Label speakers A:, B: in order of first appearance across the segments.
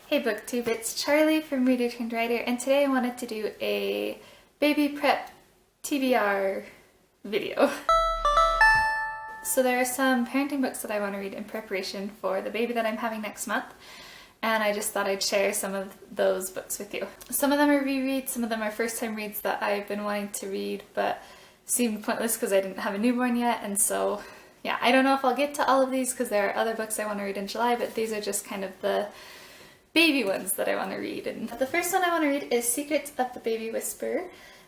A: Hey BookTube, it's Charlie from Reader Turned Writer, and today I wanted to do a baby prep TBR video. So there are some parenting books that I want to read in preparation for the baby that I'm having next month, and I just thought I'd share some of those books with you. Some of them are rereads, some of them are first time reads that I've been wanting to read but seemed pointless because I didn't have a newborn yet, and so yeah, I don't know if I'll get to all of these because there are other books I want to read in July, but these are just kind of the baby ones that I want to read. And the first one I want to read is Secrets of the Baby Whisperer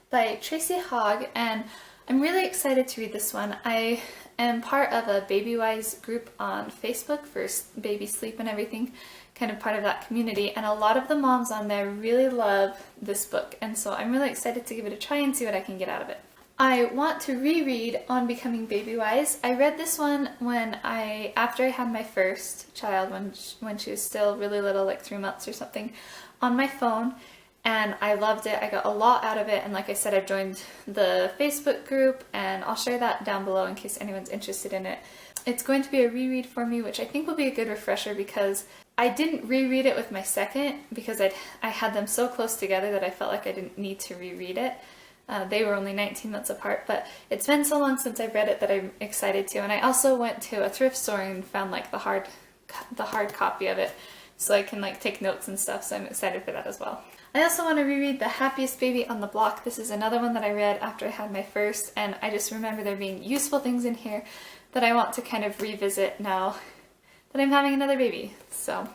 A: by Tracy Hogg, and I'm really excited to read this one. I am part of a Babywise group on Facebook for baby sleep and everything, kind of part of that community, and a lot of the moms on there really love this book, and so I'm really excited to give it a try and see what I can get out of it. I want to reread On Becoming Babywise. I read this one after I had my first child, when she was still really little, like 3 months or something, on my phone, and I loved it. I got a lot out of it, and like I said, I've joined the Facebook group, and I'll share that down below in case anyone's interested in it. It's going to be a reread for me, which I think will be a good refresher because I didn't reread it with my second because I had them so close together that I felt like I didn't need to reread it. They were only 19 months apart, but it's been so long since I've read it that I'm excited to. And I also went to a thrift store and found like the hard copy of it, so I can like take notes and stuff, so I'm excited for that as well. I also want to reread The Happiest Baby on the Block. This is another one that I read after I had my first, and I just remember there being useful things in here that I want to kind of revisit now that I'm having another baby. So,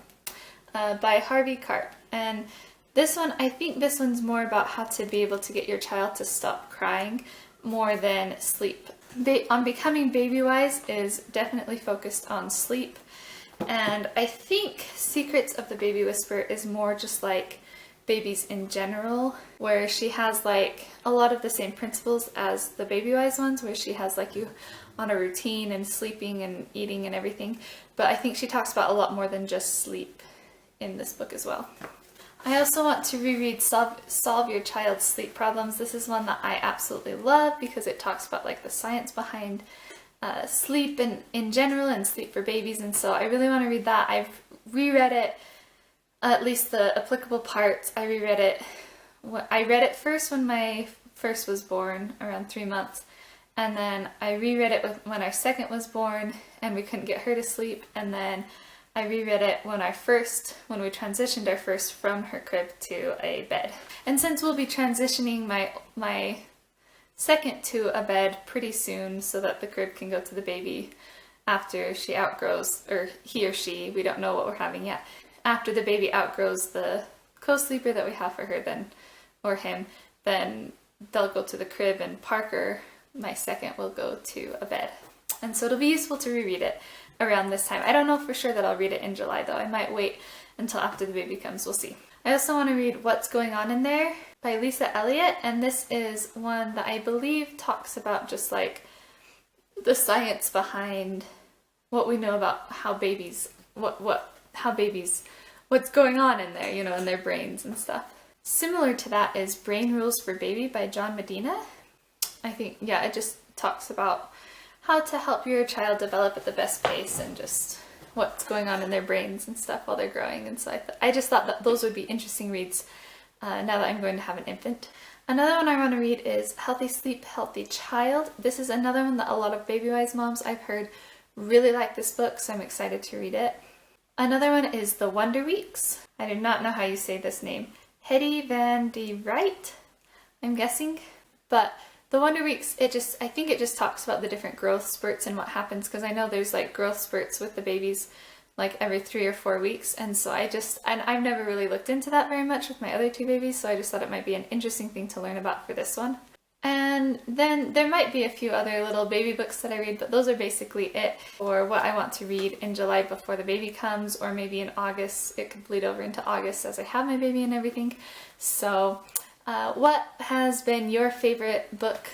A: by Harvey, Karp. And this one, I think this one's more about how to be able to get your child to stop crying more than sleep. On Becoming Babywise is definitely focused on sleep, and I think Secrets of the Baby Whisperer is more just like babies in general, where she has like a lot of the same principles as the Babywise ones, where she has like you on a routine and sleeping and eating and everything, but I think she talks about a lot more than just sleep in this book as well. I also want to reread Solve Your Child's Sleep Problems. This is one that I absolutely love because it talks about like the science behind sleep in general and sleep for babies, and so I really want to read that. I've reread it, at least the applicable parts. I read it first when my first was born, around 3 months, and then I reread it when our second was born and we couldn't get her to sleep, and then I reread it when we transitioned our first from her crib to a bed. And since we'll be transitioning my second to a bed pretty soon so that the crib can go to the baby after she outgrows, or he or she, we don't know what we're having yet, after the baby outgrows the co-sleeper that we have for her, then, or him, then they'll go to the crib, and Parker, my second, will go to a bed. And so it'll be useful to reread it around this time. I don't know for sure that I'll read it in July though. I might wait until after the baby comes, we'll see. I also want to read What's Going On in There by Elliot, and this is one that I believe talks about just like the science behind what we know about how babies, what's going on in there, you know, in their brains and stuff. Similar to that is Brain Rules for Baby by Medina. I think, yeah, it just talks about how to help your child develop at the best pace and just what's going on in their brains and stuff while they're growing. And so I just thought that those would be interesting reads now that I'm going to have an infant. Another one I want to read is Healthy Sleep, Healthy Child. This is another one that a lot of Babywise moms I've heard really like this book, so I'm excited to read it. Another one is The Wonder Weeks. I do not know how you say this name. Hatty van de Rijt, I'm guessing. But The Wonder Weeks, I think it just talks about the different growth spurts and what happens, because I know there's like growth spurts with the babies like every 3 or 4 weeks, and so I've never really looked into that very much with my other 2 babies, so I just thought it might be an interesting thing to learn about for this one. And then there might be a few other little baby books that I read, but those are basically it for what I want to read in July before the baby comes, or maybe in August. It could bleed over into August as I have my baby and everything. So what has been your favorite book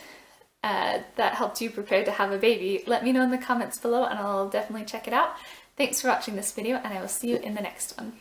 A: that helped you prepare to have a baby? Let me know in the comments below and I'll definitely check it out. Thanks for watching this video, and I will see you in the next one.